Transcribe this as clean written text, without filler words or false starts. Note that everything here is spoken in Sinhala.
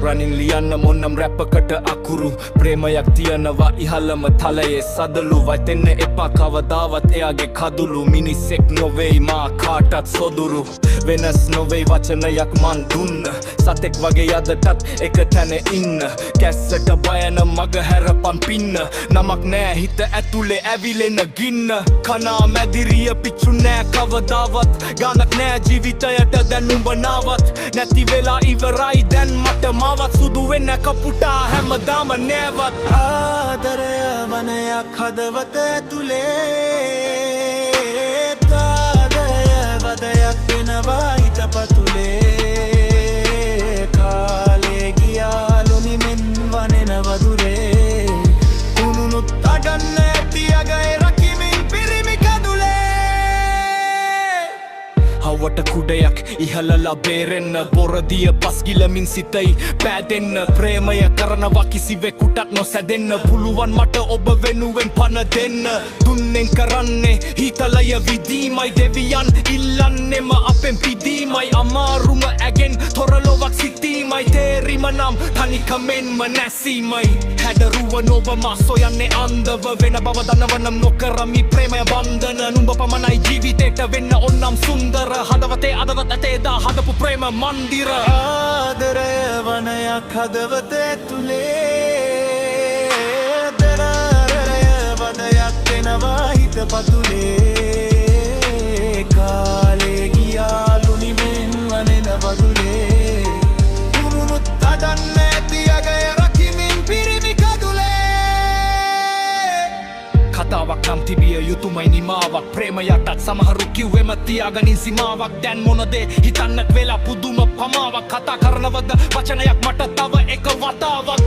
රනින් ලියන්න මොන්නම් රැප්පකට අකුරු ප්‍රේමයක් තියනවා ඉහළම තලයේ සදලු වයිතෙන්න එපා කවදාවත් එයාගේ කදුළු මිනිස්සෙක් නොවෙයි මා කාටත් සොදුරු වෙනස් නොවෙයි වචනයක් මන් දුන්න සතෙක් වගේ අදටත් එක තැන ඉන්න කැස්සට බයන මග හැරපන් පින්න නමක් නෑ හිත ඇතුලේ ඇවිලෙන ගින්න කනා මැදිරිය පිච්චු නෑ කවදාවත් ගානක් නෑ ජීවිතයට දැන් උඹ නාවත් නැති වෙලා ඉවරයි දැන් මට මාවත් සුදු වෙන්න කපුටා හැමදාම නෑවත් ආදරය වනයක් හදවත ඇතුලේ ආදරය වදයක් වෙනවා හිත පතුලේ කාලේ ගියා ලොනිමෙන් වනෙන වදුරේ කුණුනුත් අඩන්න ඇති අගය රකිමින් පිරිමි කදුලේ හවට කුඩයක් ඉහලලා බේරෙන්න බොරදිය පස්ගිලමින් සිතයි පෑදෙන්න ප්‍රේමය කරනවා කිසිවෙකුටත් නොසැදෙන්න පුළුවන් මට ඔබ වෙනුවෙන් පන දෙන්න දුන්නෙන් කරන්නේ හිතලය විදීමයි දෙවියන් ඉල්ලන්නෙම අපෙන් පිදීමයි අමාරුම ඇගෙන් තොරලොවක් සිතීමයි තේරිම නම් තනිකමෙන්ම නැසීමයි හැඩරුව නොව මා සොයන්නේ අන්දව වෙන බව දන්නවනම් නොකරමි ප්‍රේමය බන්ධන නුඹ පමණයි ජීවිතේට වෙන්න ඔන්නම් සුන්දර හදවතේ අදවත් ඇතේදා හදපු ප්‍රේම මන්දිර ආදරය වනයක් හදවත ඇතුලේ දරාරය වදයක් වෙනවා හිත පතුලේ කාලේ ගියා ලුනිමෙන් වනෙන වදුලේ කුරුනුත් අඩන්න ඇති අගය රකිමින් පිරිමි කදුලේ කතාවක් නම් තිබිය යුතුමයි නිමාවක් ප්‍රේමයටත් සමහරු කිව්වෙම තියාගනින් සීමාවක් දැන් මොනදේ හිතන්නත් වෙලා පුදුම පමාවක් කතා කරනවද වචනයක් මට තව එක වතාවක්